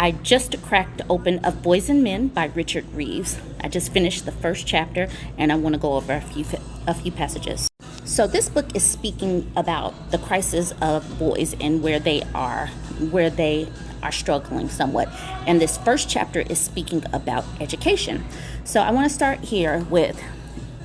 I just cracked open Of Boys and Men by Richard Reeves. I just finished the first chapter and I want to go over a few passages. So this book is speaking about the crisis of boys and where they are struggling somewhat. And this first chapter is speaking about education. So I want to start here with,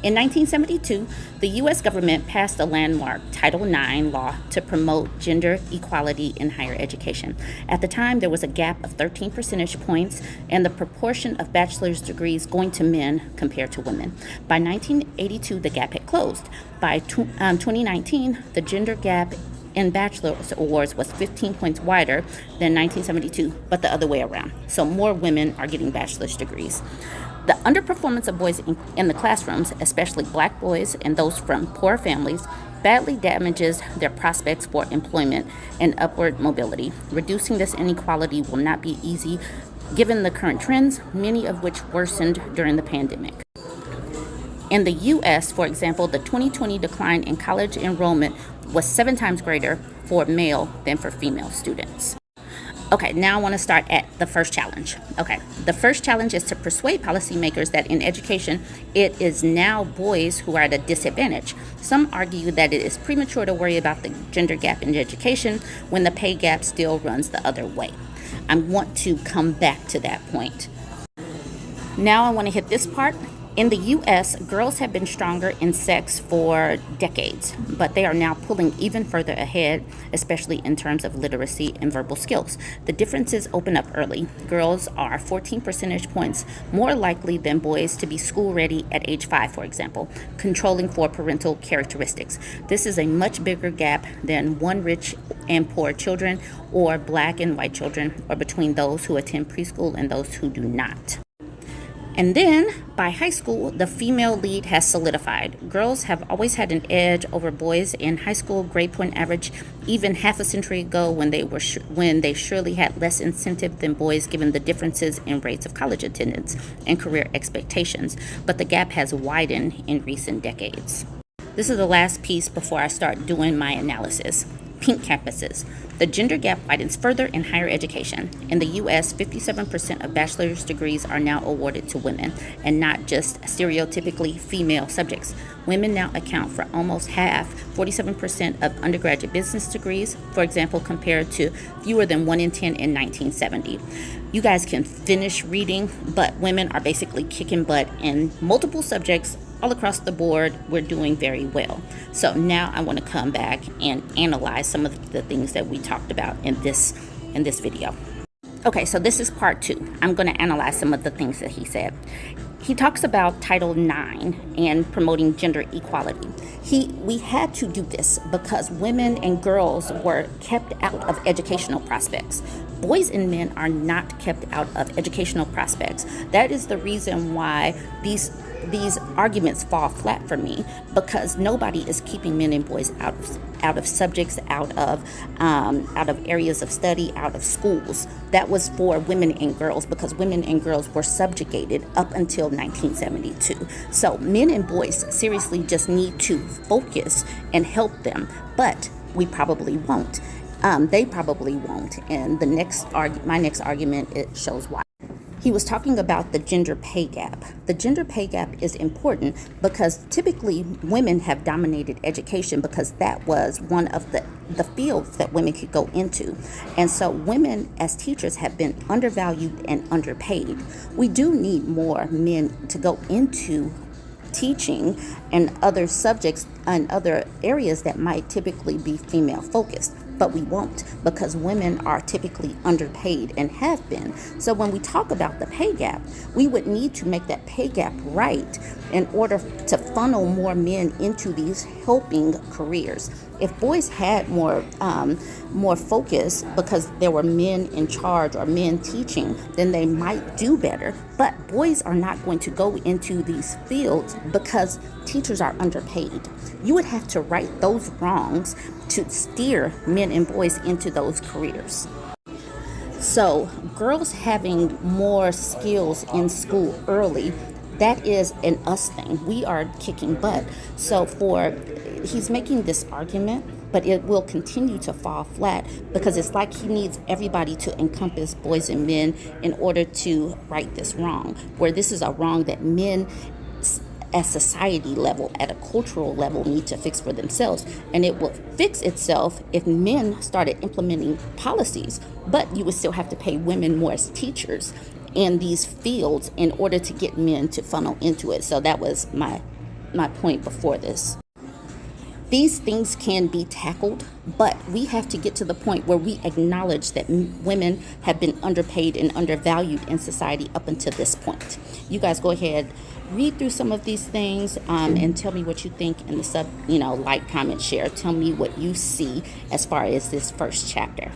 in 1972, the U.S. government passed a landmark Title IX law to promote gender equality in higher education. At the time, there was a gap of 13 percentage points in the proportion of bachelor's degrees going to men compared to women. By 1982, the gap had closed. By 2019, the gender gap in bachelor's awards was 15 points wider than 1972, but the other way around. So more women are getting bachelor's degrees. The underperformance of boys in the classrooms, especially black boys and those from poor families, badly damages their prospects for employment and upward mobility. Reducing this inequality will not be easy given the current trends, many of which worsened during the pandemic. In the U.S., for example, the 2020 decline in college enrollment was 7 times greater for male than for female students. Okay, now I want to start at the first challenge. Okay, the first challenge is to persuade policymakers that in education, it is now boys who are at a disadvantage. Some argue that it is premature to worry about the gender gap in education when the pay gap still runs the other way. I want to come back to that point. Now I want to hit this part. In the U.S., girls have been stronger in sex for decades, but they are now pulling even further ahead, especially in terms of literacy and verbal skills. The differences open up early. Girls are 14 percentage points more likely than boys to be school ready at age 5, for example, controlling for parental characteristics. This is a much bigger gap than one rich and poor children, or black and white children, or between those who attend preschool and those who do not. And then, by high school, the female lead has solidified. Girls have always had an edge over boys in high school grade point average, even half a century ago when they surely had less incentive than boys given the differences in rates of college attendance and career expectations. But the gap has widened in recent decades. This is the last piece before I start doing my analysis. Pink campuses. The gender gap widens further in higher education. In the U.S., 57% of bachelor's degrees are now awarded to women, and not just stereotypically female subjects. Women now account for almost half, 47% of undergraduate business degrees, for example, compared to fewer than 1 in 10 in 1970. You guys can finish reading, but women are basically kicking butt in multiple subjects all across the board. We're doing very well. So now I want to come back and analyze some of the things that we talked about in this video. Okay, so this is part 2. I'm going to analyze some of the things that he said. He talks about Title IX and promoting gender equality. We had to do this because women and girls were kept out of educational prospects. Boys and men are not kept out of educational prospects. That is the reason why these arguments fall flat for me, because nobody is keeping men and boys out of subjects, out of areas of study, out of schools. That was for women and girls, because women and girls were subjugated up until 1972. So men and boys seriously just need to focus and help them, but we probably won't. They probably won't. And my next argument, it shows why. He was talking about the gender pay gap. The gender pay gap is important because typically women have dominated education because that was one of the fields that women could go into. And so women as teachers have been undervalued and underpaid. We do need more men to go into teaching and other subjects and other areas that might typically be female focused, but we won't, because women are typically underpaid and have been. So when we talk about the pay gap, we would need to make that pay gap right in order to funnel more men into these helping careers. If boys had more focus because there were men in charge or men teaching, then they might do better. But boys are not going to go into these fields because teachers are underpaid. You would have to right those wrongs to steer men and boys into those careers. So girls having more skills in school early that is an us thing. We are kicking butt. So he's making this argument, but it will continue to fall flat because it's like he needs everybody to encompass boys and men in order to right this wrong, where this is a wrong that men at society level, at a cultural level, need to fix for themselves. And it will fix itself if men started implementing policies, but you would still have to pay women more as teachers in these fields in order to get men to funnel into it. So that was my point before this. These things can be tackled, but we have to get to the point where we acknowledge that women have been underpaid and undervalued in society up until this point. You guys go ahead, read through some of these things, and tell me what you think in the like, comment, share. Tell me what you see as far as this first chapter.